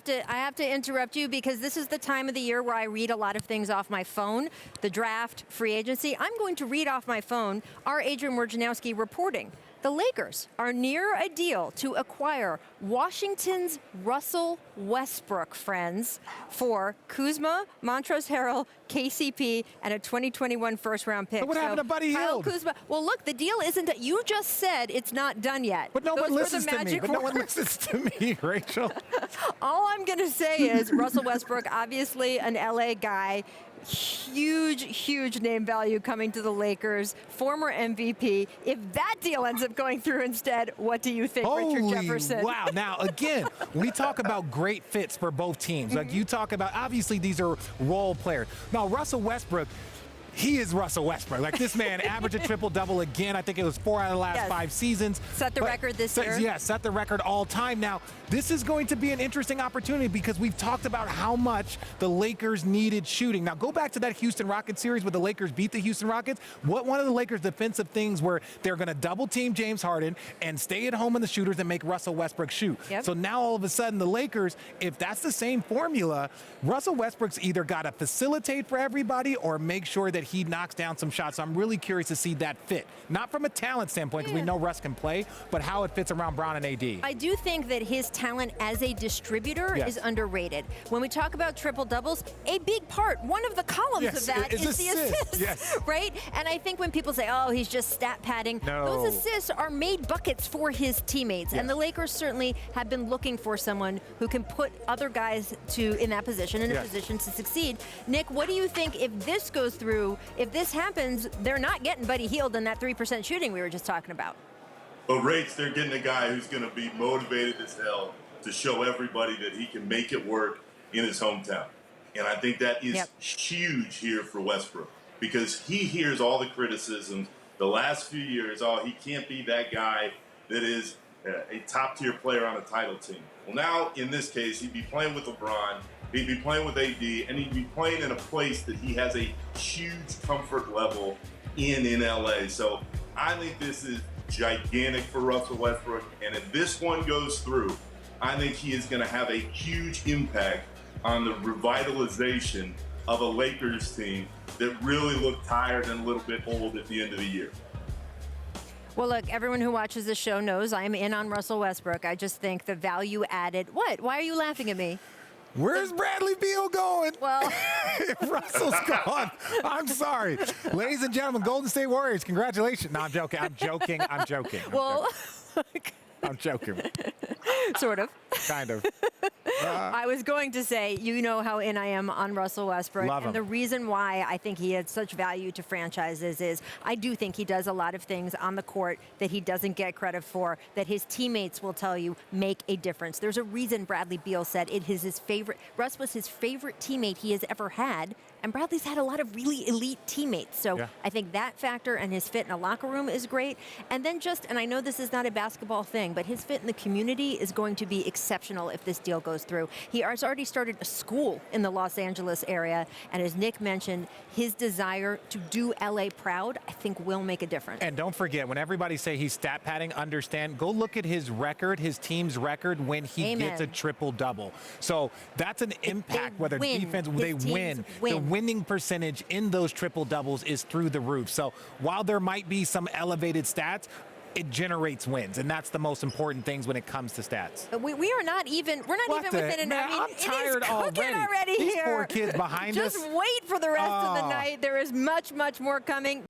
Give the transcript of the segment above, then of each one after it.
have to interrupt you because this is the time of the year where I read a lot of things off my phone, the draft, free agency. I'm going to read off my phone our Adrian Wojnarowski reporting. The Lakers are near a deal to acquire Washington's Russell Westbrook, friends, for Kuzma, Montrezl Harrell, KCP, and a 2021 first-round pick. But what happened to Buddy Kyle Hield? Kuzma. Well, look, the deal isn't. You just said it's not done yet. But no one listens to me. But no one listens to me, Rachel. All I'm going to say is Russell Westbrook, obviously an LA guy. Huge name value coming to the Lakers, former MVP. If that deal ends up going through instead, what do you think, Richard Jefferson? Wow. Now, again, we talk about great fits for both teams. Like you talk about, obviously, these are role players. Now, Russell Westbrook, he is Russell Westbrook. Like, this man averaged a triple-double again. I think it was 4 out of the last 5 seasons. Set the record this year. Yeah, set the record all time. Now, this is going to be an interesting opportunity because we've talked about how much the Lakers needed shooting. Now, go back to that Houston Rockets series where the Lakers beat the Houston Rockets. One of the Lakers' defensive things were they're going to double-team James Harden and stay at home in the shooters and make Russell Westbrook shoot. Yep. So now, all of a sudden, the Lakers, if that's the same formula, Russell Westbrook's either got to facilitate for everybody or make sure that he knocks down some shots. So I'm really curious to see that fit. Not from a talent standpoint, because we know Russ can play, but how it fits around Brown and AD. I do think that his talent as a distributor is underrated. When we talk about triple-doubles, a big part, one of the columns of that is the assists, right? And I think when people say, oh, he's just stat padding, those assists are made buckets for his teammates. And the Lakers certainly have been looking for someone who can put other guys in that position, in a position to succeed. Nick, what do you think if this goes through, if this happens, they're not getting Buddy Hield in that 3% shooting we were just talking about? But Rach, they're getting a guy who's going to be motivated as hell to show everybody that he can make it work in his hometown. And I think that is huge here for Westbrook because he hears all the criticisms the last few years. Oh, he can't be that guy that is a top-tier player on a title team. Well, now, in this case, he'd be playing with LeBron, he'd be playing with AD, and he'd be playing in a place that he has a huge comfort level in LA. So I think this is gigantic for Russell Westbrook, and if this one goes through, I think he is going to have a huge impact on the revitalization of a Lakers team that really looked tired and a little bit old at the end of the year. Well, look, everyone who watches this show knows I'm in on Russell Westbrook. I just think the value added. What? Why are you laughing at me? Where's Bradley Beal going? Well, Russell's gone. I'm sorry. Ladies and gentlemen, Golden State Warriors, congratulations. No, I'm joking. I'm joking. Sort of. Kind of. I was going to say, you know how in I am on Russell Westbrook. Love him. And the reason why I think he had such value to franchises is I do think he does a lot of things on the court that he doesn't get credit for, that his teammates will tell you make a difference. There's a reason Bradley Beal said it is his favorite. Russ was his favorite teammate he has ever had. And Bradley's had a lot of really elite teammates. So I think that factor and his fit in a locker room is great. And then and I know this is not a basketball thing, but his fit in the community is going to be exceptional if this deal goes through. He has already started a school in the Los Angeles area. And as Nick mentioned, his desire to do LA proud, I think will make a difference. And don't forget, when everybody say he's stat padding, understand, go look at his record, his team's record when he gets a triple-double. So that's an impact, whether defense, they win. The winning percentage in those triple-doubles is through the roof. So while there might be some elevated stats, it generates wins, and that's the most important things when it comes to stats. We are not even, we're not even within an, I'm tired already. These here. Poor kids behind us. Just wait for the rest of the night. There is much more coming.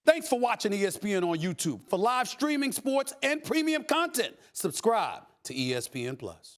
Thanks for watching ESPN on YouTube. For live streaming, sports, and premium content, subscribe to ESPN+.